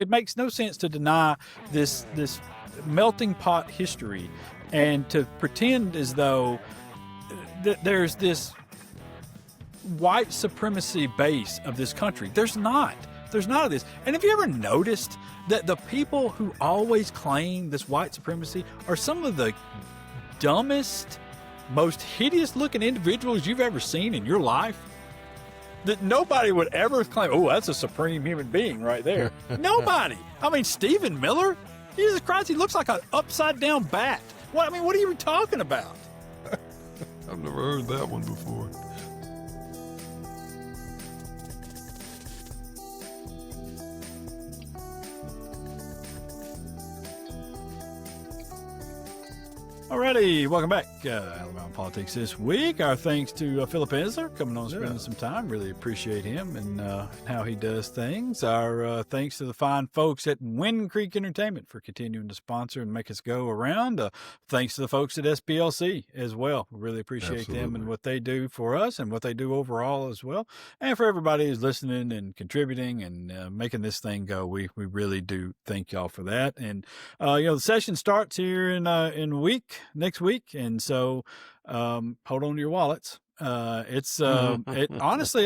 It makes no sense to deny this melting pot history and to pretend as though there's this white supremacy base of this country. There's not. There's none of this. And have you ever noticed that the people who always claim this white supremacy are some of the dumbest, most hideous looking individuals you've ever seen in your life? That nobody would ever claim, oh, that's a supreme human being right there. Nobody. I mean, Stephen Miller, Jesus Christ, he looks like an upside down bat. What are you talking about? I've never heard that one before. Alrighty, welcome back. Alabama Politics this week. Our thanks to Philip Ensler coming on, spending some time. Really appreciate him and how he does things. Our thanks to the fine folks at Wind Creek Entertainment for continuing to sponsor and make us go around. Thanks to the folks at SPLC as well. We really appreciate them and what they do for us and what they do overall as well. And for everybody who's listening and contributing and making this thing go, we really do thank y'all for that. And the session starts here in next week, and so hold on to your wallets. Honestly,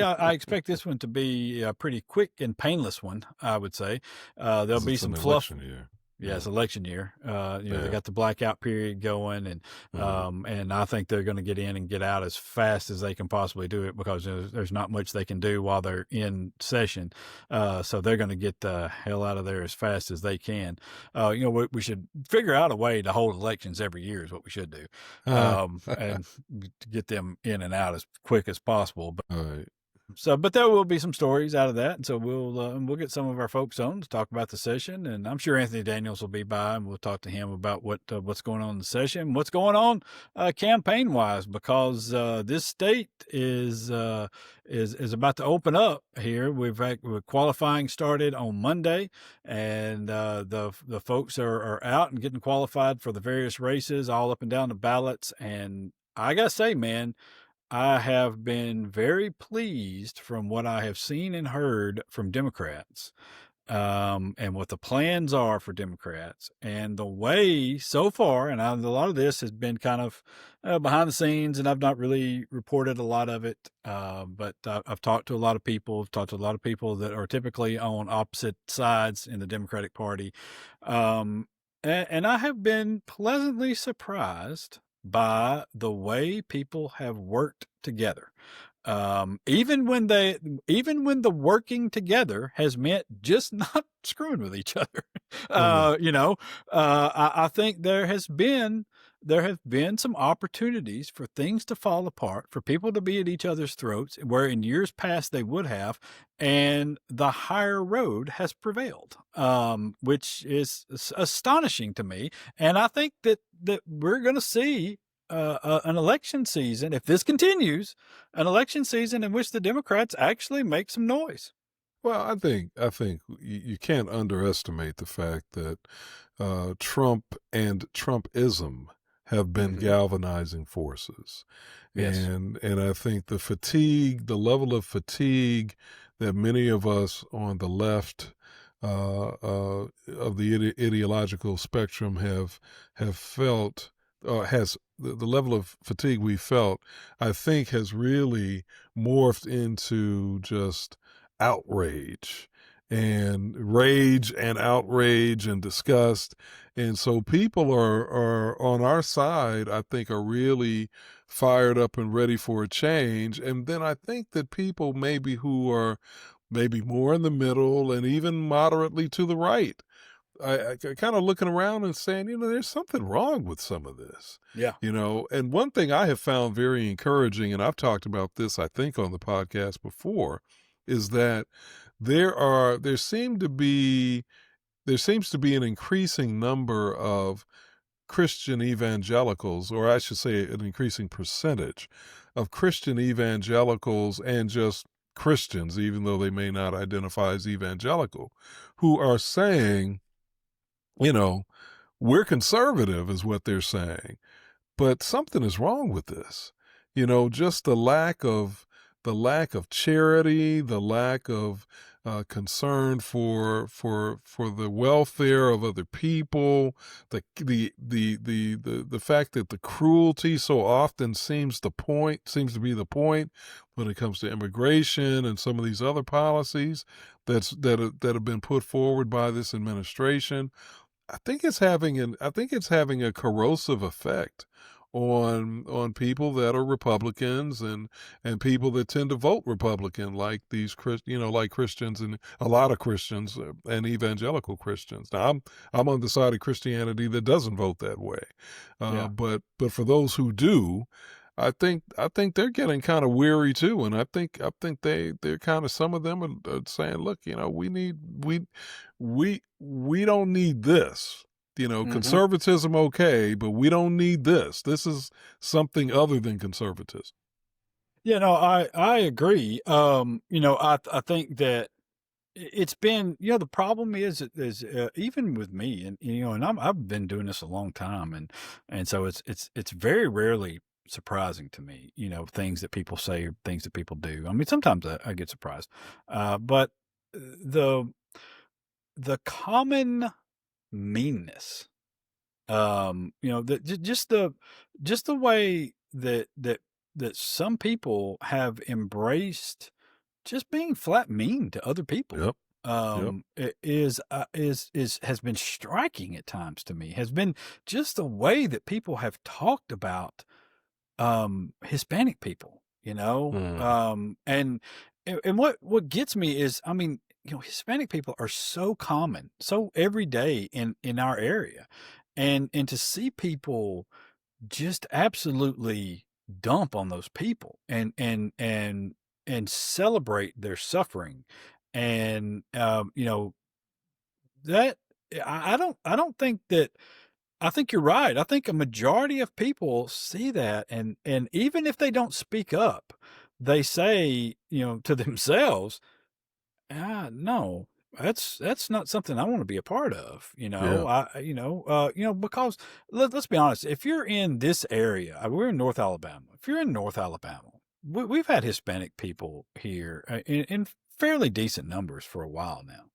I expect this one to be a pretty quick and painless one. I would say there'll be some fluff. Year. Yeah, it's election year. They got the blackout period going, and and I think they're going to get in and get out as fast as they can possibly do it because there's not much they can do while they're in session. So they're going to get the hell out of there as fast as they can. We should figure out a way to hold elections every year is what we should do, and get them in and out as quick as possible. But, all right. So, but there will be some stories out of that, and so we'll get some of our folks on to talk about the session, and I'm sure Anthony Daniels will be by, and we'll talk to him about what's going on in the session, what's going on campaign wise, because this state is about to open up here. We've qualifying started on Monday, and the folks are out and getting qualified for the various races all up and down the ballots, and I gotta say, man, I have been very pleased from what I have seen and heard from Democrats, and what the plans are for Democrats, and the way so far. And a lot of this has been kind of behind the scenes, and I've not really reported a lot of it. But I've talked to a lot of people. I've talked to a lot of people that are typically on opposite sides in the Democratic Party, and I have been pleasantly surprised by the way people have worked together. Even when the working together has meant just not screwing with each other. I think there have been some opportunities for things to fall apart, for people to be at each other's throats, where in years past they would have, and the higher road has prevailed, which is astonishing to me. And I think that we're going to see an election season, if this continues, an election season in which the Democrats actually make some noise. Well, I think you can't underestimate the fact that Trump and Trumpism have been galvanizing forces. Yes. And I think the level of fatigue that many of us on the left of the ideological spectrum have felt, has the level of fatigue we felt, I think, has really morphed into just outrage and rage and outrage and disgust. And so people are on our side, I think, are really fired up and ready for a change. And then I think that people maybe who are maybe more in the middle and even moderately to the right, I kind of looking around and saying, there's something wrong with some of this. Yeah. And one thing I have found very encouraging, and I've talked about this, I think, on the podcast before, is that there seems to be an increasing number of Christian evangelicals, or I should say an increasing percentage of Christian evangelicals and just Christians, even though they may not identify as evangelical, who are saying, we're conservative is what they're saying, but something is wrong with this. Just the lack of charity, the lack of concern for the welfare of other people. The fact that the cruelty so often seems to be the point when it comes to immigration and some of these other policies that have been put forward by this administration. I think it's having a corrosive effect on people that are Republicans and people that tend to vote Republican, like like Christians and a lot of Christians and evangelical Christians. Now I'm on the side of Christianity that doesn't vote that way, Yeah. but for those who do, I think they're getting kind of weary too, and I think they're kind of, some of them are saying, look, we don't need this. Hmm. Conservatism, okay, but we don't need this. This is something other than conservatism. Yeah, no, I agree. I think that it's been, the problem is even with me, and and I've been doing this a long time, and so it's very rarely surprising to me, things that people say or things that people do. I mean, sometimes I get surprised, but the the common meanness, just the way that some people have embraced just being flat mean to other people, Yep. Yep. is has been striking at times to me, has been just the way that people have talked about, Hispanic people, Mm. and what gets me is, I mean, Hispanic people are so common, so every day in our area, and to see people just absolutely dump on those people and celebrate their suffering. And that I don't think that, I think you're right. I think a majority of people see that, and even if they don't speak up, they say, to themselves, no, that's not something I want to be a part of. Yeah. Because let's be honest. If you're in this area, we're in North Alabama. If you're in North Alabama, we've had Hispanic people here, in fairly decent numbers for a while now.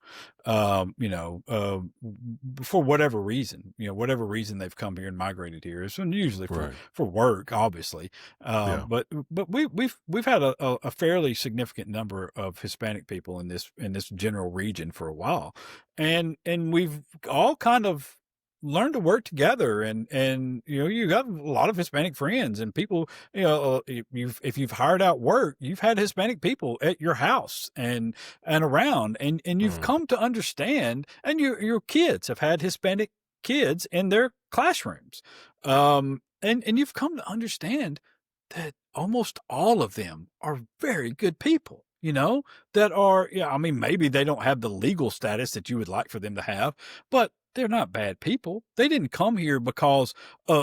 For whatever reason they've come here and migrated here. It's usually Right. for work, obviously. Yeah. But we've had a fairly significant number of Hispanic people in this general region for a while, and we've all kind of learned to work together, and you got a lot of Hispanic friends and people. If you've hired out work, you've had Hispanic people at your house and around, and you've Mm. come to understand, and your kids have had Hispanic kids in their classrooms, and you've come to understand that almost all of them are very good people, that are, yeah, I mean, maybe they don't have the legal status that you would like for them to have, but they're not bad people. They didn't come here because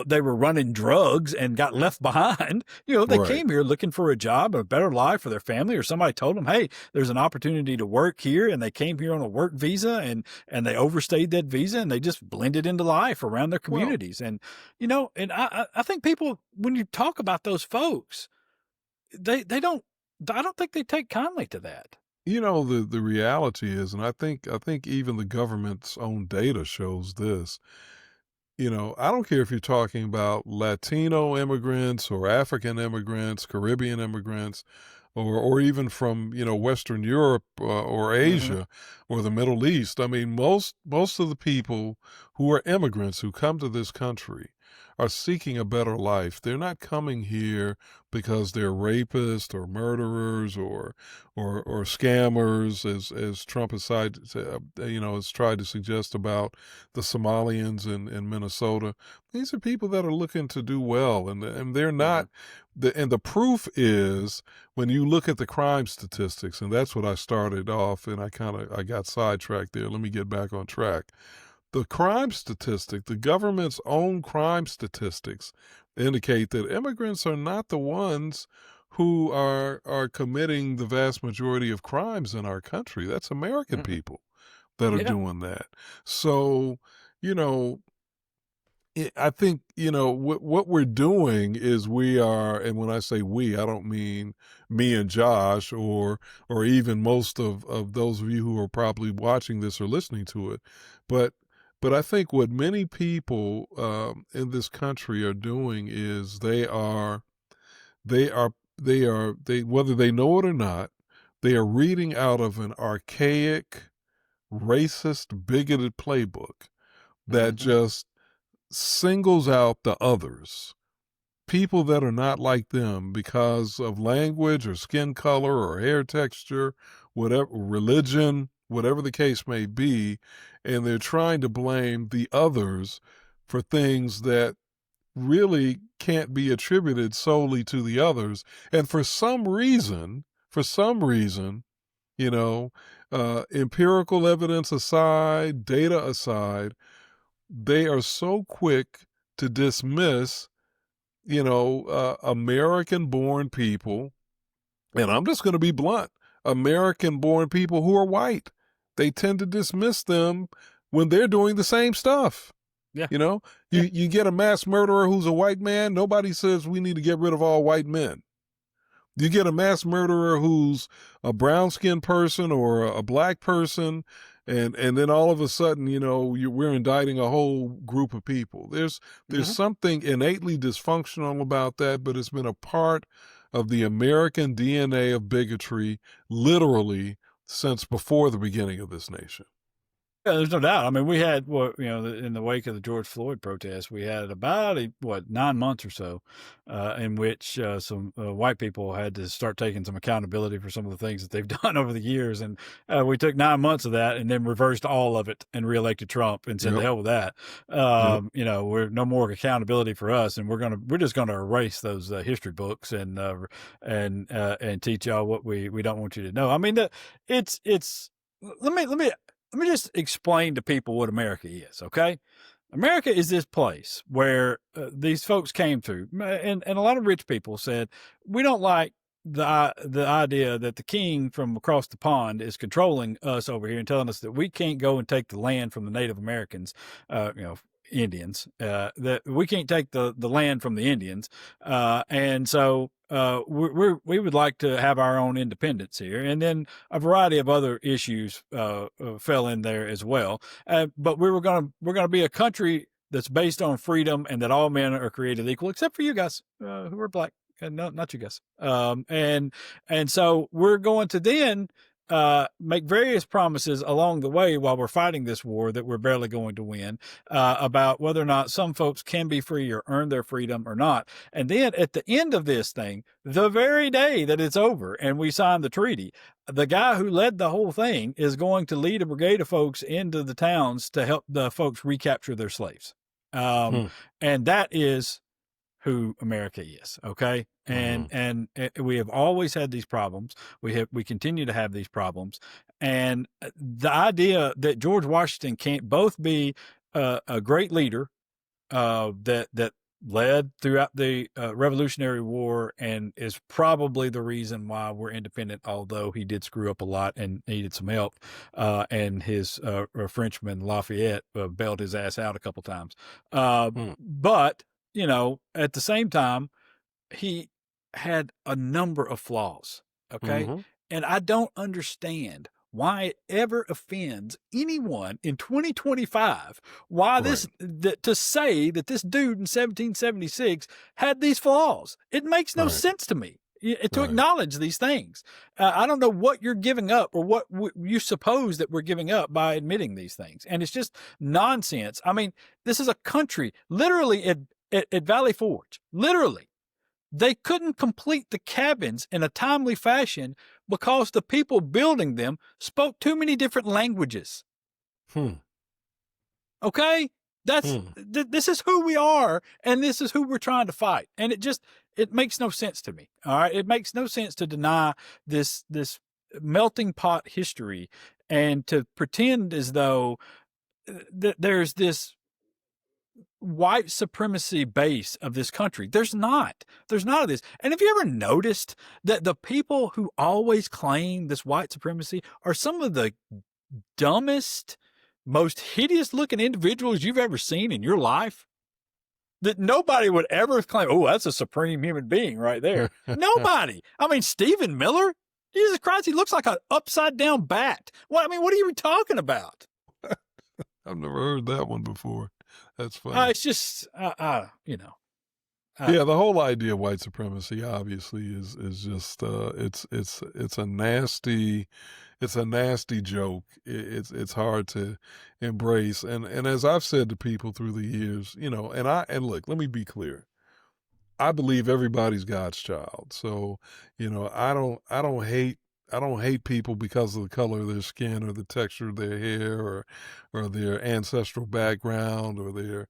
they were running drugs and got left behind. They Right. came here looking for a job, a better life for their family, or somebody told them, hey, there's an opportunity to work here. And they came here on a work visa, and they overstayed that visa, and they just blended into life around their Well, communities. And I think people, when you talk about those folks, they don't, I don't think they take kindly to that. the reality is, and I think even the government's own data shows this. I don't care if you're talking about Latino immigrants or African immigrants, Caribbean immigrants, or even from Western Europe or Mhm. Asia or the Middle East. I mean, most of the people who are immigrants who come to this country are seeking a better life. They're not coming here because they're rapists or murderers or scammers, as Trump has tried to suggest about the Somalians in Minnesota. These are people that are looking to do well, and they're Mhm. not. The proof is when you look at the crime statistics, and that's what I started off, and I got sidetracked there. Let me get back on track. The crime statistic, the government's own crime statistics, indicate that immigrants are not the ones who are committing the vast majority of crimes in our country. That's American Mhm. people that are Yeah. doing that. So, you know, I think, what we're doing is we are, and when I say we, I don't mean me and Josh or even most of those of you who are probably watching this or listening to it, but I think what many people in this country are doing is they are they whether they know it or not, they are reading out of an archaic, racist, bigoted playbook that Mm-hmm. just singles out the others, people that are not like them because of language or skin color or hair texture, whatever, religion, whatever the case may be, and they're trying to blame the others for things that really can't be attributed solely to the others. And for some reason, you know, empirical evidence aside, data aside, they are so quick to dismiss, American born people. And I'm just going to be blunt, American born people who are white. They tend to dismiss them when they're doing the same stuff. Yeah. You know, Yeah. you get a mass murderer who's a white man. Nobody says we need to get rid of all white men. You get a mass murderer who's a brown skinned person or a black person, and then all of a sudden, we're indicting a whole group of people. There's Mm-hmm. something innately dysfunctional about that, but it's been a part of the American DNA of bigotry, literally since before the beginning of this nation. Yeah, there's no doubt. I mean, we had in the wake of the George Floyd protests, we had about 9 months or so, in which some white people had to start taking some accountability for some of the things that they've done over the years, and we took 9 months of that, and then reversed all of it and reelected Trump and said, "The Yep. hell with that." Yep. We're no more accountability for us, and we're just gonna erase those history books and teach y'all what we don't want you to know. I mean, it's let me just explain to people what America is, okay? America is this place where these folks came through, and a lot of rich people said, we don't like the idea that the king from across the pond is controlling us over here and telling us that we can't go and take the land from the Native Americans, Indians, that we can't take the land from the Indians. And so we would like to have our own independence here. And then a variety of other issues fell in there as well. But we're gonna be a country that's based on freedom and that all men are created equal, except for you guys who are black. No, not you guys. And so we're going to then make various promises along the way while we're fighting this war that we're barely going to win, about whether or not some folks can be free or earn their freedom or not. And then at the end of this thing, the very day that it's over and we sign the treaty, the guy who led the whole thing is going to lead a brigade of folks into the towns to help the folks recapture their slaves. Hmm. And that is who America is. Okay. Mhm. And we have always had these problems. We continue to have these problems. And the idea that George Washington can't both be a great leader that led throughout the Revolutionary War and is probably the reason why we're independent, although he did screw up a lot and needed some help. And his Frenchman Lafayette bailed his ass out a couple times. Hmm. But at the same time, he had a number of flaws. Okay. Mhm. And I don't understand why it ever offends anyone in 2025, why Right. to say that this dude in 1776 had these flaws. It makes no Right. sense to me to Right. acknowledge these things. I don't know what you're giving up or what you suppose that we're giving up by admitting these things. And it's just nonsense. I mean, this is a country literally at Valley Forge, literally. They couldn't complete the cabins in a timely fashion because the people building them spoke too many different languages. Hmm. Okay? Hmm. This is who we are, and this is who we're trying to fight. And it makes no sense to me. All right? It makes no sense to deny this melting pot history and to pretend as though there's this white supremacy base of this country. There's not. There's none of this. And have you ever noticed that the people who always claim this white supremacy are some of the dumbest, most hideous looking individuals you've ever seen in your life? that nobody would ever claim, oh, that's a supreme human being right there. Nobody. I mean, Stephen Miller, Jesus Christ, he looks like an upside down bat. What are you talking about? I've never heard that one before. That's funny. It's just, Yeah, the whole idea of white supremacy obviously is just it's a nasty joke. It's hard to embrace, and as I've said to people through the years, and look, let me be clear. I believe everybody's God's child. So, I don't hate people because of the color of their skin or the texture of their hair or their ancestral background or their,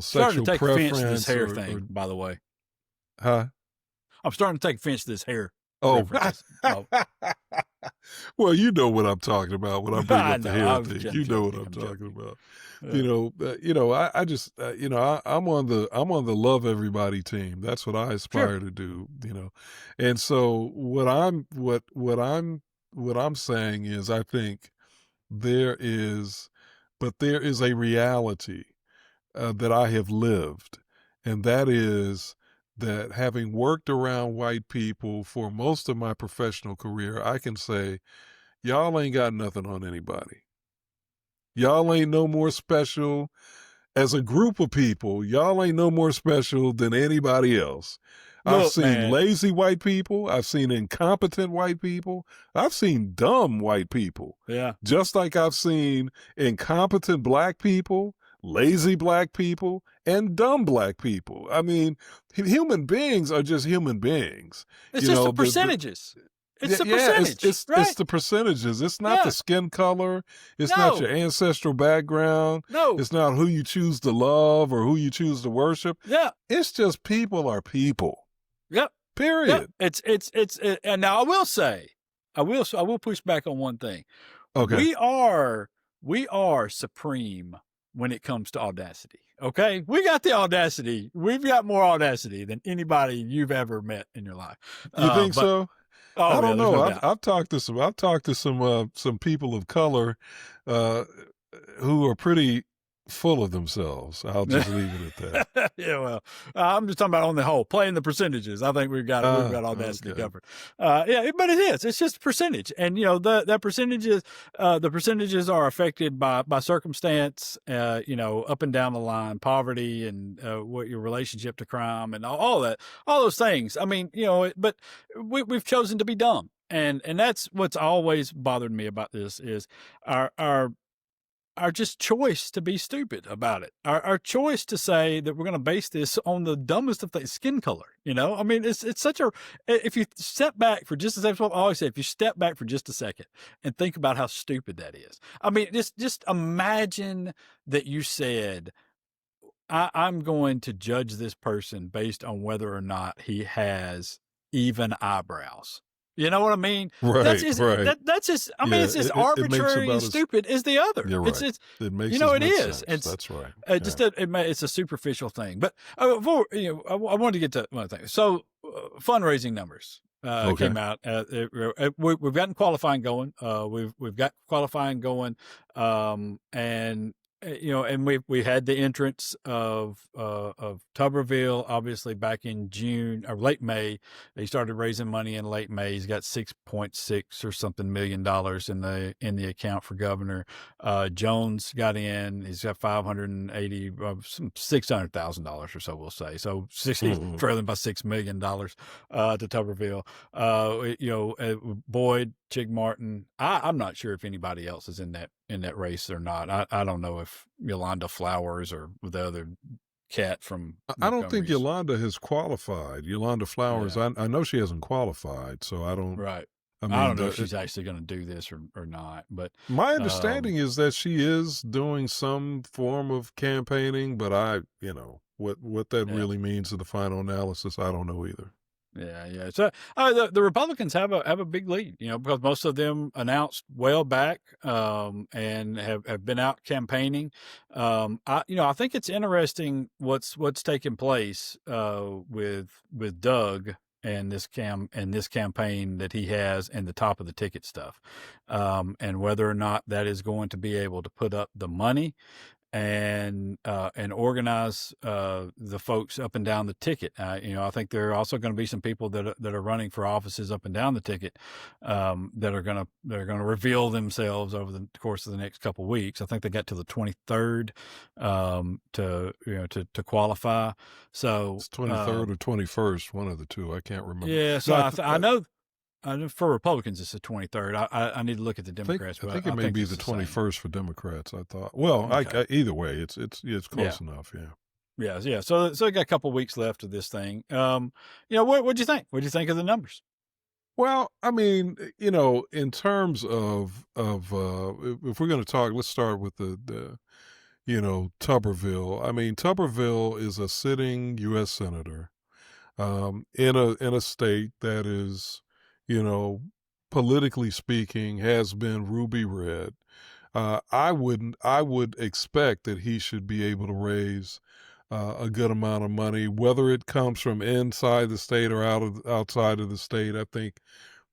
starting sexual to take offense to this preference hair thing, by the way. huh? I'm starting to take offense to this hair Oh, references. well, you know what I'm talking about when I bring up the hair thing. You know what I'm talking about. I just, I'm on the love everybody team. That's what I aspire to do. And so what I'm saying is, I think there is a reality that I have lived, and that is that having worked around white people for most of my professional career, I can say, y'all ain't got nothing on anybody. Y'all ain't no more special as a group of people. Y'all ain't no more special than anybody else. I've seen lazy white people. I've seen incompetent white people. I've seen dumb white people. Yeah. Just like I've seen incompetent black people, lazy black people, and dumb black people. I mean, human beings are just human beings. It's just the percentages. It's the percentage. It's the percentages. It's not the skin color. It's not your ancestral background. No. It's not who you choose to love or who you choose to worship. Yeah. It's just people are people. Yep. Period. Yep. And now I will say, I will push back on one thing. Okay. We are supreme when it comes to audacity. Okay. We got the audacity. We've got more audacity than anybody you've ever met in your life. You think so? Oh, I don't know. No I've talked to some people of color who are pretty full of themselves. I'll just leave it at that. Yeah, well, I'm just talking about on the whole, playing the percentages. I think we've got audacity covered. Yeah, but it is. It's just percentage, and the percentages are affected by circumstance. Up and down the line, poverty, and what your relationship to crime, and all those things. I mean, but we've chosen to be dumb, and that's what's always bothered me about this is our just choice to be stupid about it. Our choice to say that we're going to base this on the dumbest of things, skin color. I mean, it's such if you step back for just a second, I always say, if you step back for just a second and think about how stupid that is. I mean, just imagine that you said, I'm going to judge this person based on whether or not he has even eyebrows. You know what I mean? Right, right. That's just, I mean, it's as arbitrary and stupid as the other. You're right. It makes it is. Sense. That's right. It's a superficial thing. But I wanted to get to one thing. So fundraising numbers came out. We've gotten qualifying going. We've got qualifying going. And we had the entrance of Tuberville, obviously back in June or late May. They started raising money in late May. He's got $6.6 or something million in the account for governor. Jones got in. He's got $600,000 or so, we'll say. So trailing by $6 million to Tuberville. Boyd, Chig Martin. I'm not sure if anybody else is in that race or not. I don't know if Yolanda Flowers or the other cat from I don't think Yolanda has qualified. Yolanda Flowers, I know she hasn't qualified, so I don't. Right. I don't know if she's actually going to do this or not. But my understanding is that she is doing some form of campaigning, but what that really means in the final analysis, I don't know either. Yeah. So the Republicans have a big lead, because most of them announced well back and have been out campaigning. I think it's interesting what's taking place with Doug and this campaign that he has and the top of the ticket stuff, and whether or not that is going to be able to put up the money and organize the folks up and down the ticket. I think there are also going to be some people that are running for offices up and down the ticket that are going to reveal themselves over the course of the next couple of weeks. I think they got to the 23rd to qualify. So It's 23rd or 21st, one of the two. I can't remember. yeah. So No, I know. I know for Republicans, it's the 23rd. I need to look at the I think Democrats, I but think I it may think be it's the the same. 21st for Democrats. I thought. Well, Okay. either way, it's Yeah. close enough. Yeah. Yeah. So we got a couple weeks left of this thing. What'd you think? What'd you think of the numbers? Well, I mean, in terms of if we're going to talk, let's start with the Tuberville. I mean, Tuberville is a sitting U.S. senator in a state that is, you know, politically speaking, has been ruby red. I would expect that he should be able to raise a good amount of money, whether it comes from inside the state or outside of the state. I think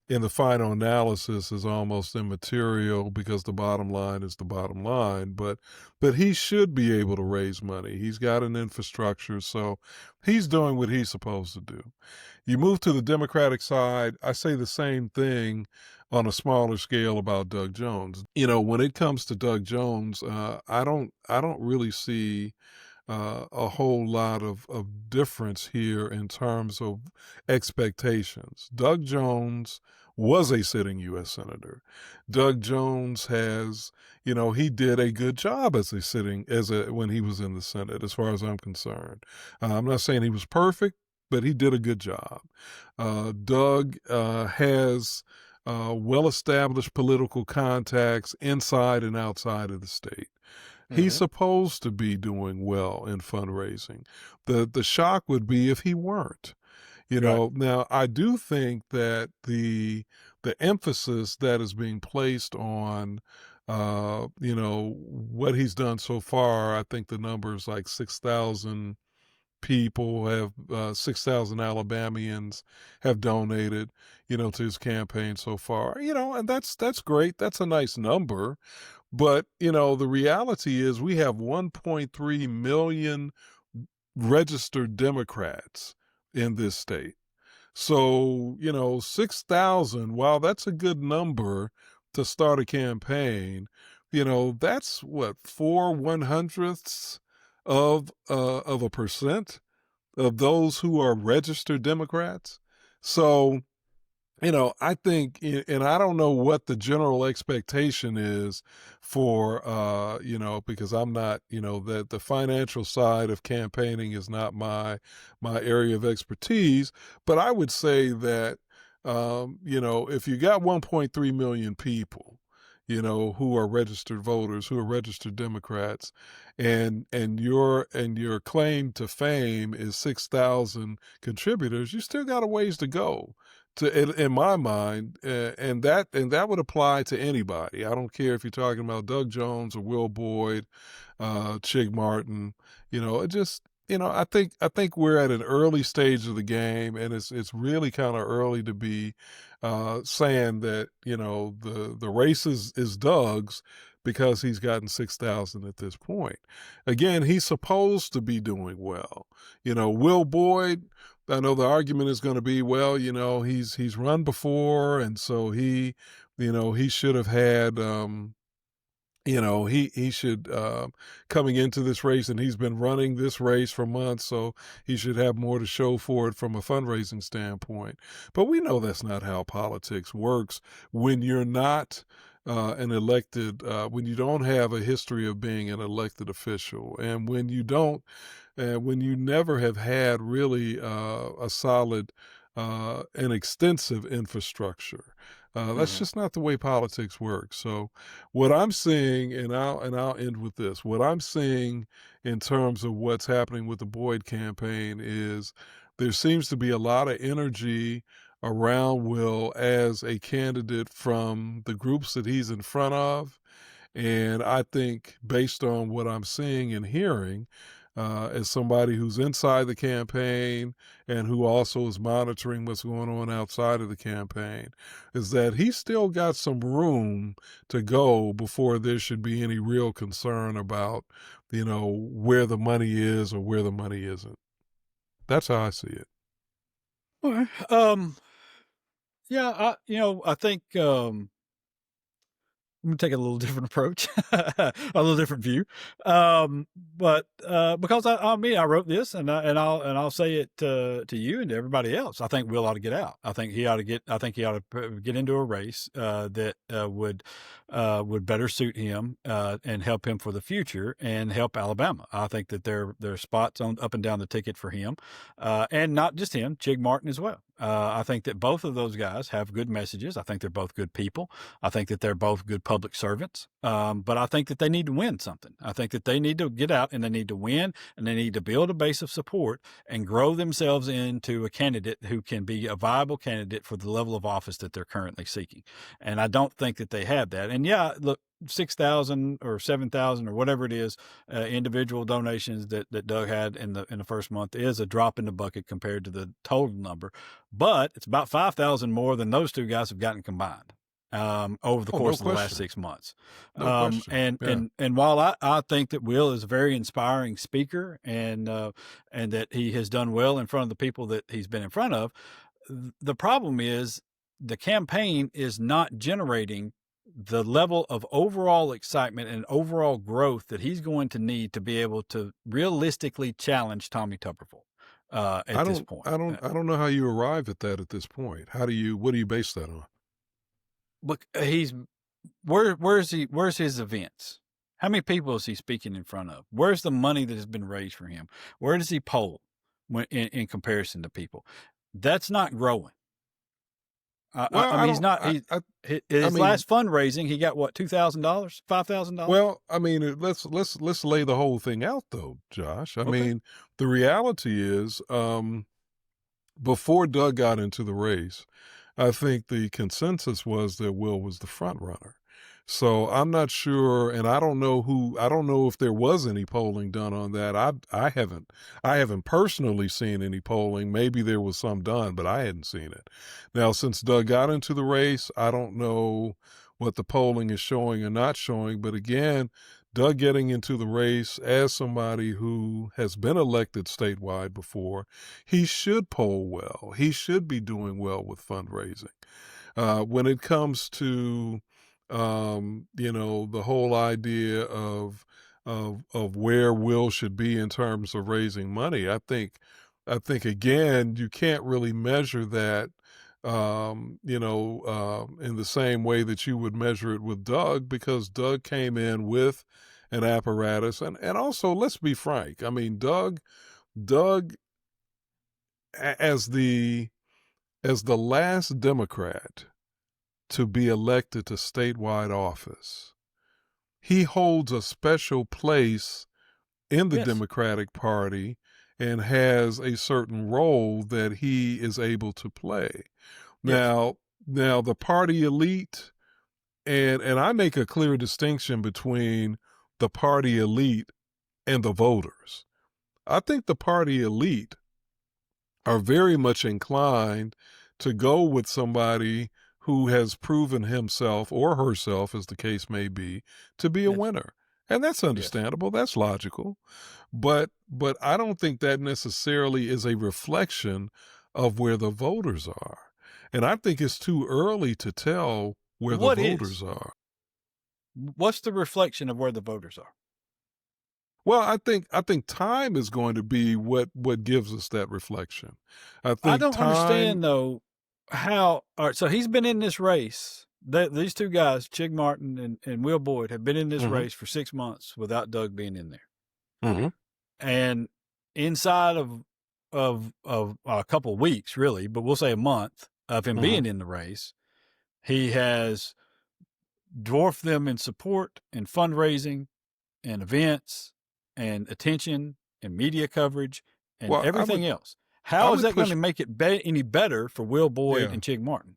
in the final analysis is almost immaterial because the bottom line is the bottom line. But he should be able to raise money. He's got an infrastructure, so he's doing what he's supposed to do. You move to the Democratic side, I say the same thing on a smaller scale about Doug Jones. When it comes to Doug Jones, I don't really see a whole lot of difference here in terms of expectations. Doug Jones was a sitting U.S. Senator. Doug Jones he did a good job when he was in the Senate, as far as I'm concerned. I'm not saying he was perfect, but he did a good job. Doug has well-established political contacts inside and outside of the state. He's Mm-hmm. supposed to be doing well in fundraising. The shock would be if he weren't. Right. Now I do think that the emphasis that is being placed on what he's done so far, I think the number is like 6,000 people have 6,000 Alabamians have donated, to his campaign so far. And that's great. That's a nice number. But, the reality is we have 1.3 million registered Democrats in this state. So, 6,000, while that's a good number to start a campaign, that's what, 4/100ths of a percent of those who are registered Democrats. So, I think, and I don't know what the general expectation is for, because I'm not, that the financial side of campaigning is not my area of expertise. But I would say that, if you got 1.3 million people, who are registered voters, who are registered Democrats, and your claim to fame is 6,000 contributors, you still got a ways to go in my mind, and that would apply to anybody. I don't care if you're talking about Doug Jones or Will Boyd, Chig Martin. It just I think we're at an early stage of the game, and it's really kind of early to be saying that the race is Doug's because he's gotten 6,000 at this point. Again, he's supposed to be doing well. Will Boyd, I know the argument is going to be, well, he's run before, and so he should have had, he should, coming into this race, and he's been running this race for months, so he should have more to show for it from a fundraising standpoint. But we know that's not how politics works when you're not when you don't have a history of being an elected official, and when you never have had really a solid and extensive infrastructure. That's Mm-hmm. just not the way politics works. So, what I'm seeing, and I'll end with this. What I'm seeing in terms of what's happening with the Boyd campaign is there seems to be a lot of energy around Will as a candidate from the groups that he's in front of. And I think, based on what I'm seeing and hearing, as somebody who's inside the campaign and who also is monitoring what's going on outside of the campaign, is that he's still got some room to go before there should be any real concern about, where the money is or where the money isn't. That's how I see it. Okay. Yeah, I think, I'm gonna take a little different approach, a little different view. But because I wrote this, and I'll say it to you and to everybody else. I think Will ought to get out. I think he ought to get. I think he ought to get into a race that would better suit him and help him for the future and help Alabama. I think that there are spots on up and down the ticket for him, and not just him, Chig Martin as well. I think that both of those guys have good messages. I think they're both good people. I think that they're both good public servants. But I think that they need to win something. I think that they need to get out and they need to win, and they need to build a base of support and grow themselves into a candidate who can be a viable candidate for the level of office that they're currently seeking. And I don't think that they have that. And yeah, look, 6,000 or 7,000 or whatever it is, individual donations that Doug had in the first month is a drop in the bucket compared to the total number, but it's about 5,000 more than those two guys have gotten combined over the Oh, no course of the last question. 6 months. No question. And, Yeah. and while I think that Will is a very inspiring speaker and that he has done well in front of the people that he's been in front of, the problem is the campaign is not generating the level of overall excitement and overall growth that he's going to need to be able to realistically challenge Tommy Tuberville I at this don't, point. I don't, I don't know how you arrive at that at this point. What do you base that on? But where's his events? How many people is he speaking in front of? Where's the money that has been raised for him? Where does he poll in comparison to people? That's not growing. Well, I I mean, he's don't, not. I His mean, last fundraising, he got what, $2,000, $5,000. well, I mean, let's lay the whole thing out though, Josh. I Okay. mean, the reality is, before Doug got into the race, I think the consensus was that Will was the front runner. So I'm not sure, and I don't know if there was any polling done on that. I haven't personally seen any polling. Maybe there was some done, but I hadn't seen it. Now, since Doug got into the race, I don't know what the polling is showing or not showing. But again, Doug getting into the race as somebody who has been elected statewide before, he should poll well. He should be doing well with fundraising. When it comes to the whole idea of where Will should be in terms of raising money, I think again, you can't really measure that in the same way that you would measure it with Doug, because Doug came in with an apparatus, and also, let's be frank. I mean, Doug as the last Democrat to be elected to statewide office, he holds a special place in the Yes. Democratic Party and has a certain role that he is able to play. Yes. Now the party elite, and I make a clear distinction between the party elite and the voters. I think the party elite are very much inclined to go with somebody who has proven himself or herself, as the case may be, to be a Yes. winner. And that's Yes. understandable. That's logical. But I don't think that necessarily is a reflection of where the voters are. And I think it's too early to tell where the What voters is? are. What's the reflection of where the voters are? Well, I think time is going to be what gives us that reflection. I I think don't time. understand though how. All right, so he's been in this race. These two guys, Chig Martin and Will Boyd, have been in this Hmm. race for 6 months without Doug being in there. Hmm. And inside of a couple of weeks, really, but we'll say a month of him Hmm. being in the race, he has dwarfed them in support and fundraising and events and attention and media coverage and Well, everything else. I How is would that going push. to make it any better for Will Boyd Yeah, and Chig Martin?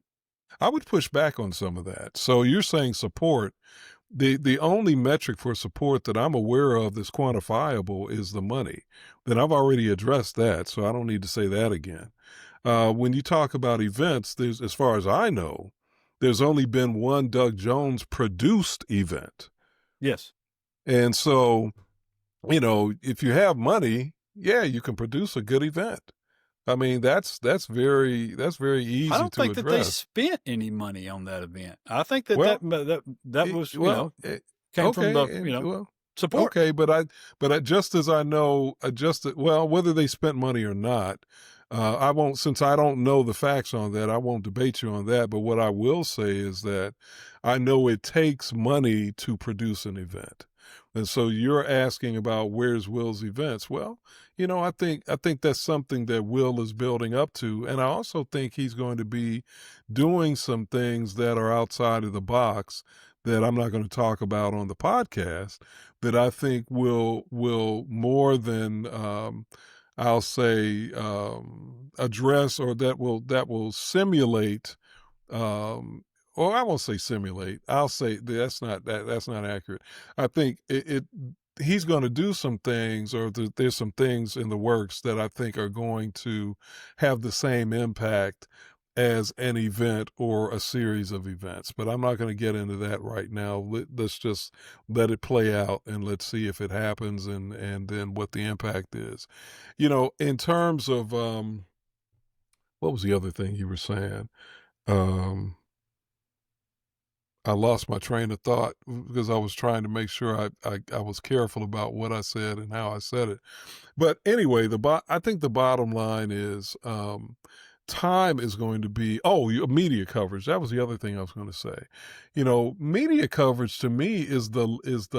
I would push back on some of that. So you're saying support. The only metric for support that I'm aware of that's quantifiable is the money. Then I've already addressed that, so I don't need to say that again. When you talk about events, there's, as far as I know, there's only been one Doug Jones produced event. Yes. And so, you know, if you have money, yeah, you can produce a good event. I mean, that's very I easy don't to think that they address. spent any money on that event. I think that Well, that was, well, came from the, okay, and well, support. okay, but I just as I know, well, whether they spent money or not, I won't, since I don't know the facts on that, I won't debate you on that. But what I will say is that I know it takes money to produce an event. And so you're asking about where's Will's events. Well, you know, I think that's something that Will is building up to. And I also think he's going to be doing some things that are outside of the box that I'm not going to talk about on the podcast, that I think will more than I'll say address, or that will simulate, or I won't say simulate. I'll say that's not accurate. I think he's going to do some things, or there's some things in the works that I think are going to have the same impact as an event or a series of events. But I'm not going to get into that right now. Let's just let it play out, and let's see if it happens, and then what the impact is. You know, in terms of what was the other thing you were saying? Um, I lost my train of thought because I was trying to make sure I was careful about what I said and how I said it. But anyway, I think the bottom line is time is going to be, media coverage. That was the other thing I was going to say. You know, media coverage to me is the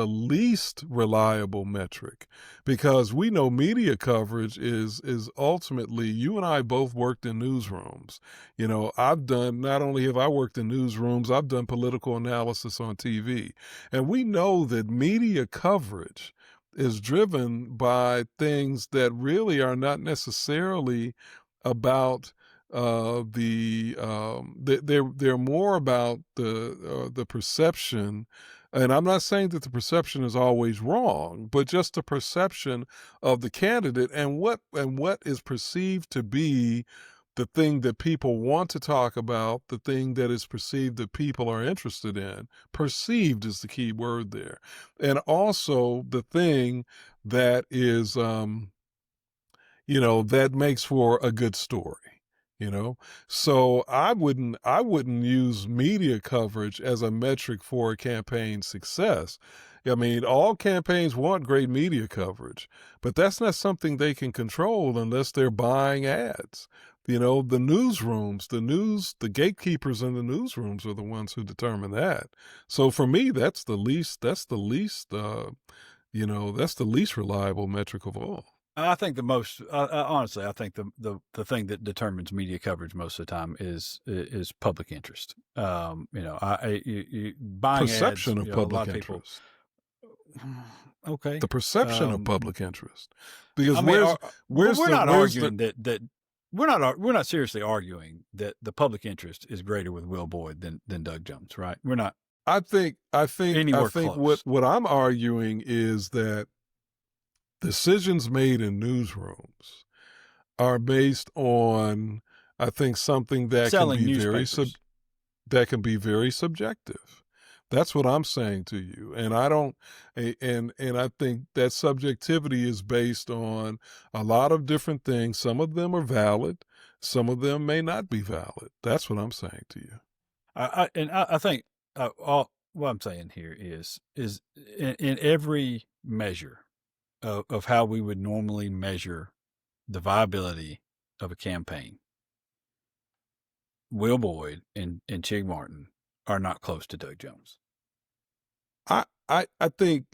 least reliable metric, because we know media coverage is ultimately, you and I both worked in newsrooms. You know, not only have I worked in newsrooms, I've done political analysis on TV. And we know that media coverage is driven by things that really are not necessarily about they're more about the perception. And I'm not saying that the perception is always wrong, but just the perception of the candidate, and what is perceived to be the thing that people want to talk about, the thing that is perceived that people are interested in. Perceived is the key word there. And also the thing that is, that makes for a good story, you know? So I wouldn't use media coverage as a metric for a campaign success. I mean, all campaigns want great media coverage, but that's not something they can control unless they're buying ads. You know, the newsrooms, the gatekeepers in the newsrooms are the ones who determine that. So for me, that's the least, that's the least reliable metric of all. I think the most, honestly, I think the thing that determines media coverage most of the time is public interest. Buying ads, Perception of a lot public of people. interest. Okay. The perception of public interest. Because I mean, but where's we're the not where's the arguing that we're not seriously arguing that the public interest is greater with Will Boyd than Doug Jones, right? We're not I think anywhere close. what I'm arguing is that decisions made in newsrooms are based on, I think, something that can Selling be newspapers. very subjective. That's what I'm saying to you. And I don't, and I think that subjectivity is based on a lot of different things. Some of them are valid. Some of them may not be valid. That's what I'm saying to you. I think all what I'm saying here is in every measure of how we would normally measure the viability of a campaign, Will Boyd and Chig Martin are not close to Doug Jones. I think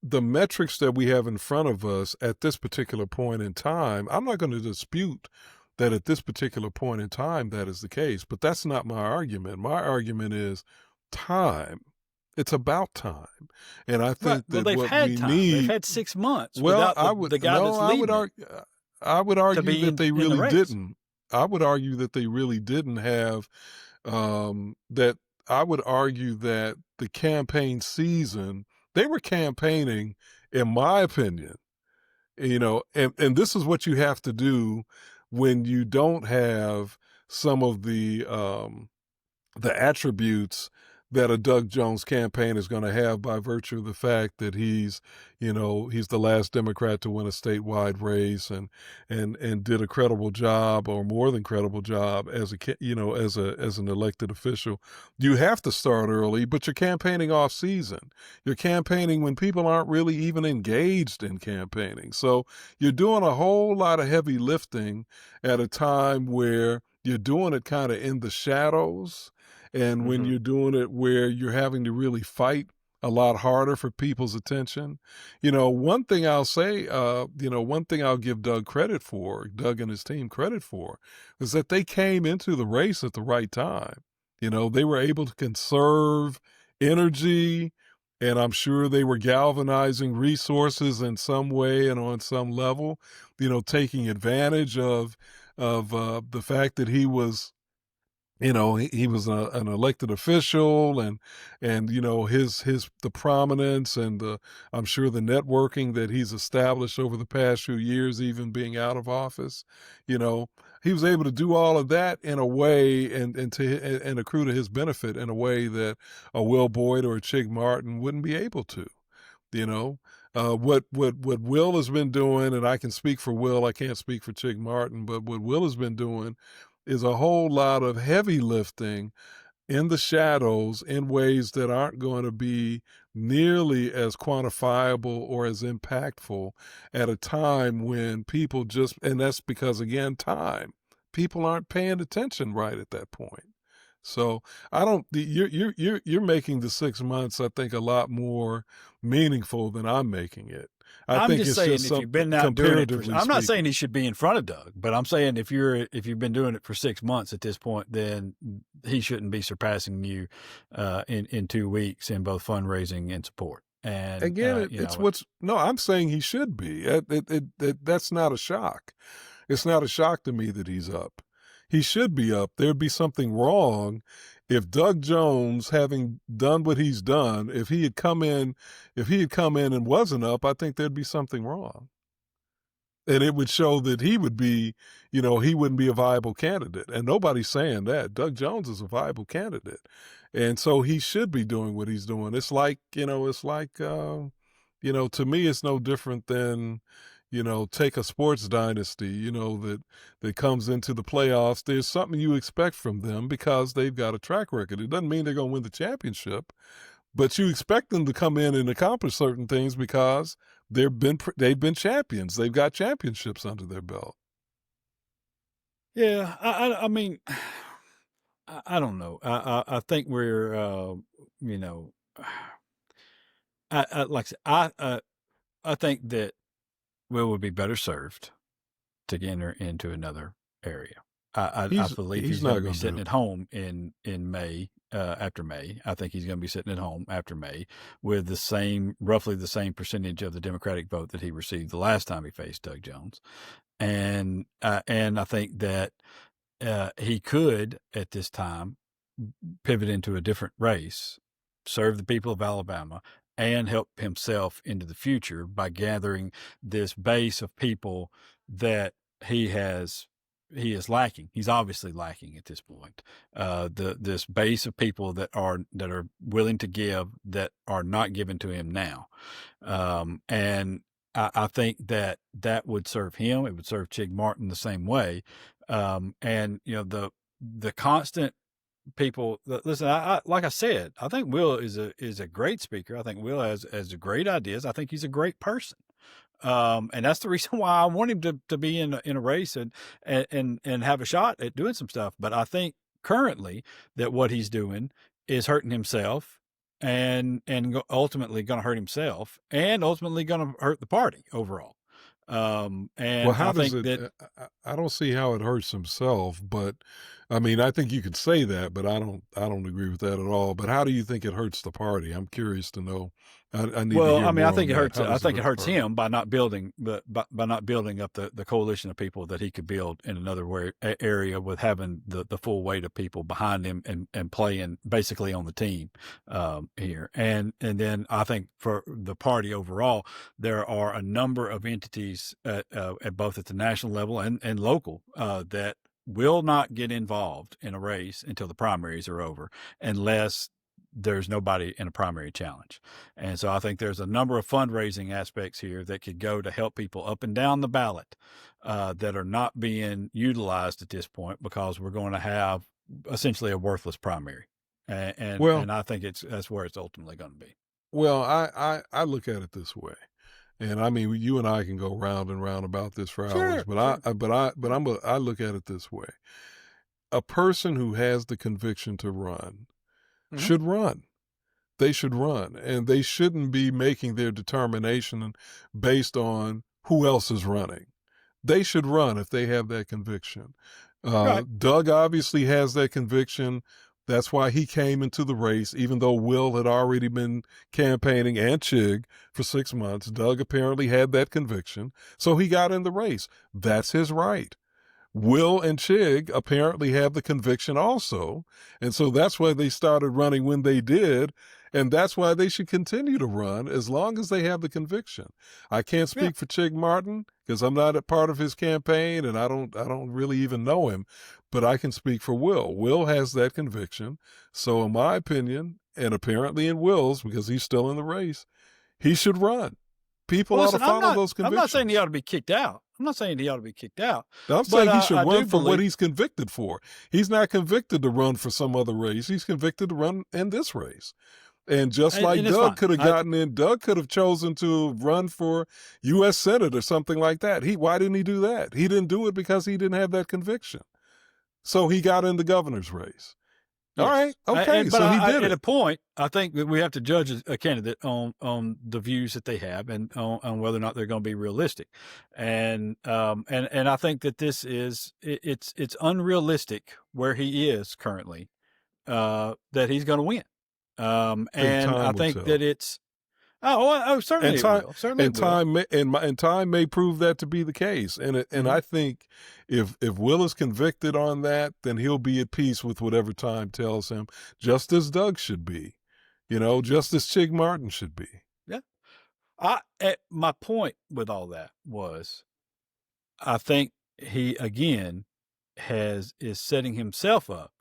the metrics that we have in front of us at this particular point in time, I'm not going to dispute that at this particular point in time that is the case, but that's not my argument. My argument is time. It's about time. And I Right. think Well, that they've what had we time. They've need, had 6 months well, without the guy that's I would leading it argue, I would to argue be that they in the really race. didn't. I would argue that they really didn't have that I would argue that the campaign season, they were campaigning, in my opinion, and this is what you have to do when you don't have some of the attributes that a Doug Jones campaign is going to have by virtue of the fact that he's the last Democrat to win a statewide race and did a credible job, or more than credible job, as as an elected official. You have to start early, but you're campaigning off season. You're campaigning when people aren't really even engaged in campaigning. So you're doing a whole lot of heavy lifting at a time where you're doing it kind of in the shadows, and when Mm-hmm. you're doing it where you're having to really fight a lot harder for people's attention. One thing I'll say, one thing I'll give Doug and his team credit for, is that they came into the race at the right time. They were able to conserve energy, and I'm sure they were galvanizing resources in some way and on some level, taking advantage of the fact that he was he was an elected official, and his the prominence and the I'm sure the networking that he's established over the past few years, even being out of office. you know he was able to do all of that in a way, and accrue to his benefit in a way that a Will Boyd or a Chig Martin wouldn't be able to. you know what Will has been doing, and I can speak for Will, I can't speak for Chig Martin, but what Will has been doing is a whole lot of heavy lifting in the shadows in ways that aren't going to be nearly as quantifiable or as impactful at a time when people just, and that's because, again, time, people aren't paying attention right at that point. So I don't. You're making the 6 months, I think, a lot more meaningful than I'm making it. I I'm think just it's saying just if you've something been out doing it for, comparatively I'm not saying speaking. he should be in front of Doug, but I'm saying if you've been doing it for 6 months at this point, then he shouldn't be surpassing you in 2 weeks in both fundraising and support. And Again, it's what's no. I'm saying he should be. That's not a shock. It's not a shock to me that he's up. He should be up. There'd be something wrong if Doug Jones, having done what he's done, if he had come in and wasn't up, I think there'd be something wrong. And it would show that he would be, he wouldn't be a viable candidate. And nobody's saying that. Doug Jones is a viable candidate. And so he should be doing what he's doing. To me, it's no different than, take a sports dynasty, that comes into the playoffs. There's something you expect from them because they've got a track record. It doesn't mean they're going to win the championship, but you expect them to come in and accomplish certain things because they've been champions. They've got championships under their belt. yeah, I mean, I don't know. I think we're, you know, like I said, I think that Will would be better served to enter into another area. I believe He's he's going not to be going to sitting do it. at home in May. After May, I think he's going to be sitting at home after May with roughly the same percentage of the Democratic vote that he received the last time he faced Doug Jones, and I think that he could at this time pivot into a different race, serve the people of Alabama, and help himself into the future by gathering this base of people that he is lacking. He's obviously lacking at this point. This base of people that are willing to give, that are not given to him now, and I think that would serve him. It would serve Chig Martin the same way, and the constant people listen. I like I said, I think Will is a great speaker. I think Will has great ideas. I think he's a great person. And that's the reason why I want him to be in a race and have a shot at doing some stuff. But I think currently that what he's doing is hurting himself and ultimately going to hurt himself and ultimately going to hurt the party overall. Well, And how I does think it? that I don't see how it hurts himself, but I mean, I think you could say that, but I don't agree with that at all. But how do you think it hurts the party? I'm curious to know. I need to Well, hear I mean, I more think on it that. hurts. How I does it think it hurt the hurts party? him by not building by not building up the coalition of people that he could build in another area with having the full weight of people behind him and playing basically on the team here. And then I think for the party overall, there are a number of entities at both at the national level and local that will not get involved in a race until the primaries are over, unless there's nobody in a primary challenge. And so I think there's a number of fundraising aspects here that could go to help people up and down the ballot that are not being utilized at this point because we're going to have essentially a worthless primary. Well, And I think that's where it's ultimately going to be. well, I look at it this way, and I mean, you and I can go round and round about this for hours, Sure, but sure. I look at it this way: a person who has the conviction to run Hmm. should run. They should run, and they shouldn't be making their determination based on who else is running. They should run if they have that conviction. Right. Doug obviously has that conviction. That's why he came into the race, even though Will had already been campaigning and Chig for 6 months. Doug apparently had that conviction, so he got in the race. That's his right. Will and Chig apparently have the conviction also. And so that's why they started running when they did. And that's why they should continue to run as long as they have the conviction. I can't Yeah. speak for Chig Martin because I'm not a part of his campaign and I don't really even know him, but I can speak for Will. Will has that conviction. So in my opinion, and apparently in Will's, because he's still in the race, he should run. People Well, ought to listen, follow those I'm not saying he convictions. ought to be kicked out. I'm not saying he ought to be kicked out, I'm but saying he should I run do for what believe, he's convicted for. He's not convicted to run for some other race. He's convicted to run in this race. And just like and it's Doug fine. could have gotten in, Doug could have chosen to run for U.S. Senate or something like that. Why didn't he do that? He didn't do it because he didn't have that conviction. So he got in the governor's race. All right, Yes, okay, but so he did at a it. point, I think that we have to judge a candidate on the views that they have and on whether or not they're going to be realistic, and I think that this is it's unrealistic where he is currently that he's going to win, I think and I time will think that tell. it's certainly And it time will, certainly it will. and time may prove that to be the case. And Hmm. I think if Will is convicted on that, then he'll be at peace with whatever time tells him, just as Doug should be, just as Chig Martin should be. Yeah, my point with all that was I think he again is setting himself up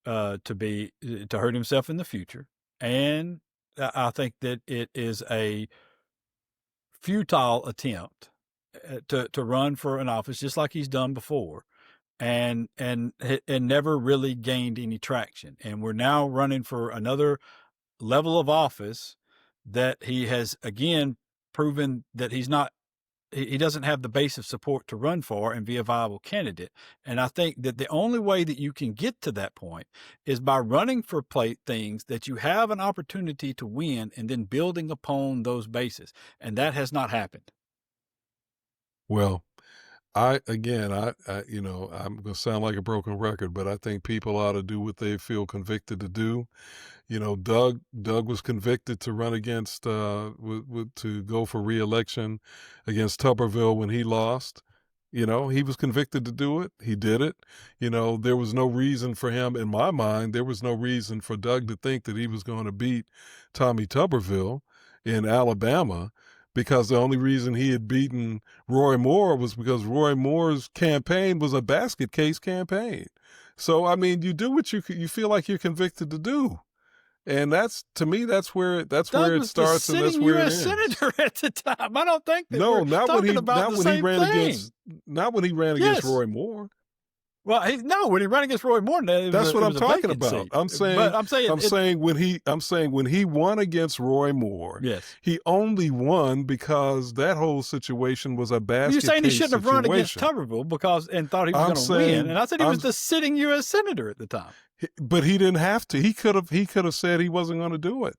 to hurt himself in the future, and I think that it is a futile attempt to run for an office just like he's done before, and never really gained any traction. And we're now running for another level of office that he has again proven that he doesn't have the base of support to run for and be a viable candidate. And I think that the only way that you can get to that point is by running for things that you have an opportunity to win and then building upon those bases. And that has not happened. Well, I'm going to sound like a broken record, but I think people ought to do what they feel convicted to do. Doug was convicted to run against to go for reelection against Tuberville when he lost. He was convicted to do it. He did it. There was no reason for him, in my mind, there was no reason for Doug to think that he was going to beat Tommy Tuberville in Alabama, because the only reason he had beaten Roy Moore was because Roy Moore's campaign was a basket case campaign. So, I mean, you do what you feel like you're convicted to do. And to me, that's where Doug it was the starts and that's sitting where it U.S. ends. senator at the time. I don't think that No, we're talking about the same thing. not when he ran against Yes. Roy Moore. Well, no, when he ran against Roy Moore, That's what it I'm was a talking vacant about. seat. But I'm saying, I'm saying when he won against Roy Moore, yes. he only won because that whole situation was a You're basket saying he case shouldn't have run against situation. Tuberville and thought he was I'm going to win, and saying, I said he was the sitting U.S. senator at the time. but he didn't have to. He could have said he wasn't going to do it.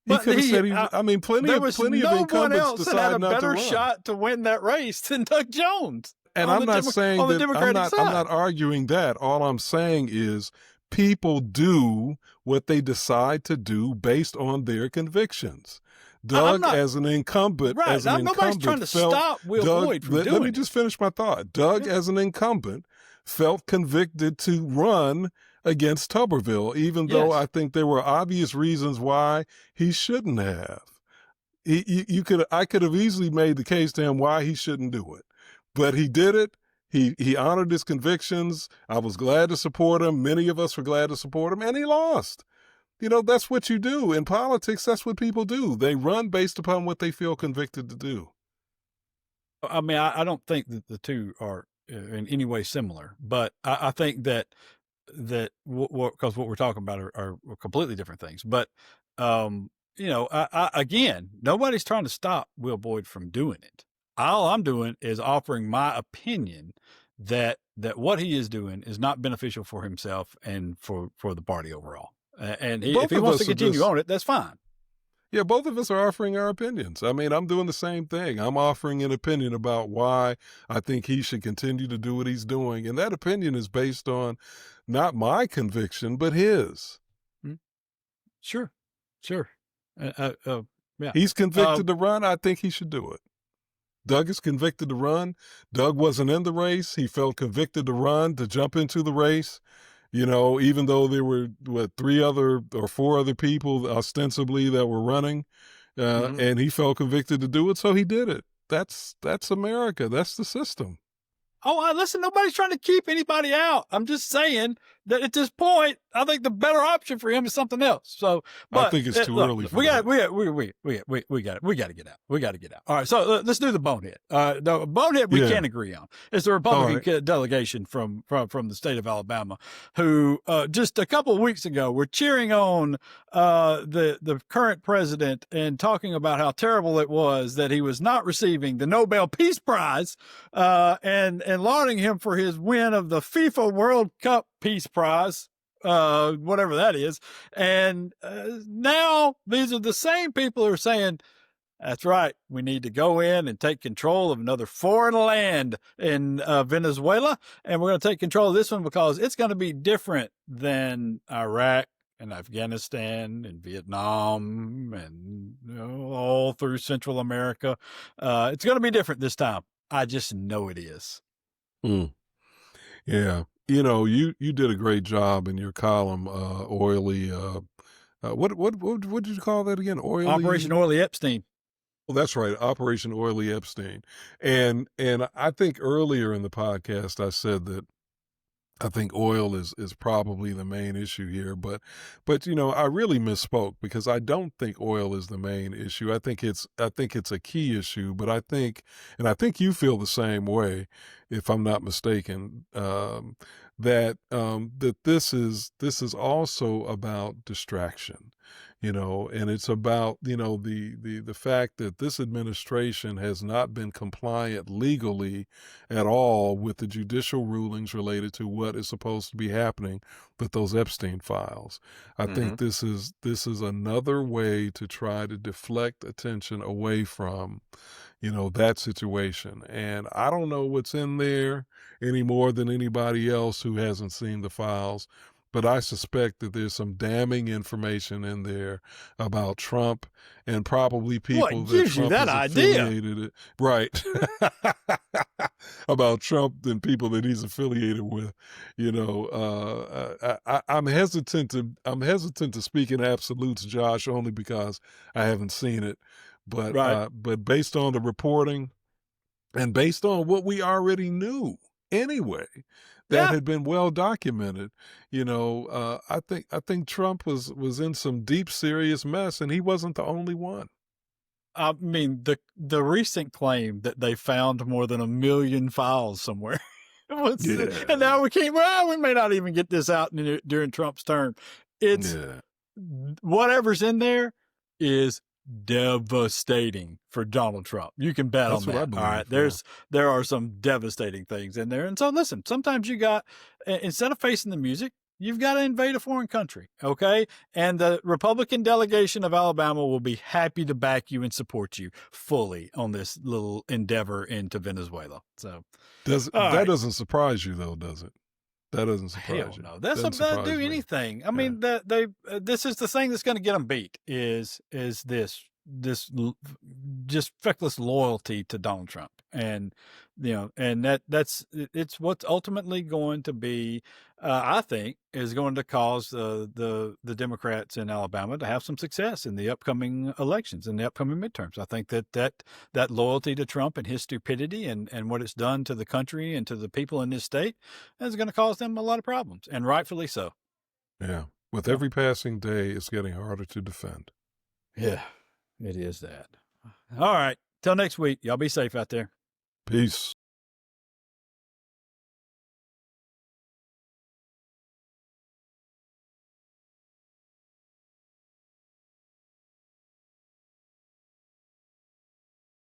He But could have said I mean, there was plenty of no one incumbents else that had decide a not to better run. shot to win that race than Doug Jones. And I'm not saying on the that Democratic I'm side. not arguing that. All I'm saying is people do what they decide to do based on their convictions. I'm Doug, not right. as an Nobody's trying incumbent, to felt stop Will Boyd from let me doing it. just finish my thought. Doug, Yeah. as an incumbent, felt convicted to run against Tuberville, even though Yes. I think there were obvious reasons why he shouldn't have. I could have easily made the case to him why he shouldn't do it, but he did it. He honored his convictions. I was glad to support him. Many of us were glad to support him, and he lost. You know, that's what you do in politics. That's what people do. They run based upon what they feel convicted to do. I mean, I don't think that the two are in any way similar, but I think that because what we're talking about are completely different things. But again, nobody's trying to stop Will Boyd from doing it. All I'm doing is offering my opinion that what he is doing is not beneficial for himself and for the party overall. And if Both he of wants to us are continue just on it, that's fine. Yeah, both of us are offering our opinions. I mean, I'm doing the same thing. I'm offering an opinion about why I think he should continue to do what he's doing. And that opinion is based on not my conviction, but his. Mm, Sure, sure, yeah. He's Uh, convicted to run. I think he should do it. Doug is convicted to run. Doug wasn't in the race. He felt convicted to run, to jump into the race. You know, even though there were three other or four other people ostensibly that were running, mhm. and he felt convicted to do it, so he did it. That's America. That's the system. Oh, listen, nobody's trying to keep anybody out. I'm just saying that at this point, I think the better option for him is something else. So, I but think it's too look, early for we got that. we got to get out. We got to get out. All right, so let's do the bonehead. The bonehead we Yeah. can agree on. It's the All Republican right. delegation from the state of Alabama, who just a couple of weeks ago were cheering on the current president and talking about how terrible it was that he was not receiving the Nobel Peace Prize, and lauding him for his win of the FIFA World Cup Peace Prize, whatever that is. And now these are the same people who are saying, that's right, we need to go in and take control of another foreign land in Venezuela. And we're going to take control of this one because it's going to be different than Iraq and Afghanistan and Vietnam and all through Central America. It's going to be different this time. I just know it is. Mm. Yeah. You know, you did a great job in your column, Oily. What did you call that again? Operation Oily. Oily Epstein. Well, that's right, Operation Oily Epstein. And I think earlier in the podcast I said that I think oil is probably the main issue here, but you know, I really misspoke because I don't think oil is the main issue. I think it's a key issue, but I think you feel the same way, if I'm not mistaken, that this is also about distraction, you know, and it's about, you know, the fact that this administration has not been compliant legally at all with the judicial rulings related to what is supposed to be happening with those Epstein files. I Mm-hmm. think this is another way to try to deflect attention away from, you know, that situation. And I don't know what's in there any more than anybody else who hasn't seen the files. But I suspect that there's some damning information in there about Trump and probably people What that gives you Trump that has idea? affiliated, right? About Trump and people that he's affiliated with. You know, I'm hesitant to speak in absolutes, Josh, only because I haven't seen it. Right. But based on the reporting and based on what we already knew anyway, that Yeah. had been well documented, you know, I think Trump was in some deep, serious mess, and he wasn't the only one. I mean, the recent claim that they found more than 1 million files somewhere. And Yeah, now we can't, well, we may not even get this out during Trump's term. It's yeah, whatever's in there is devastating for Donald Trump. You can bet on that's what I that. All right. believe. Yeah, There are some devastating things in there. And so listen, sometimes you got, instead of facing the music, You've got to invade a foreign country, okay? And the Republican delegation of Alabama will be happy to back you and support you fully on this little endeavor into Venezuela. So, all That right. doesn't surprise you though, does it? That doesn't Hell surprise you. no. That's Doesn't about to do surprise me. anything. I Yeah. mean, that they this is the thing that's going to get them beat is this just feckless loyalty to Donald Trump, and and it's what's ultimately going to be, I think, is going to cause the Democrats in Alabama to have some success in the upcoming elections, in the upcoming midterms. I think that loyalty to Trump and his stupidity and what it's done to the country and to the people in this state is going to cause them a lot of problems, and rightfully so. Yeah. With So, every passing day, it's getting harder to defend. yeah, it is that. All right. Till next week. Y'all be safe out there. Peace.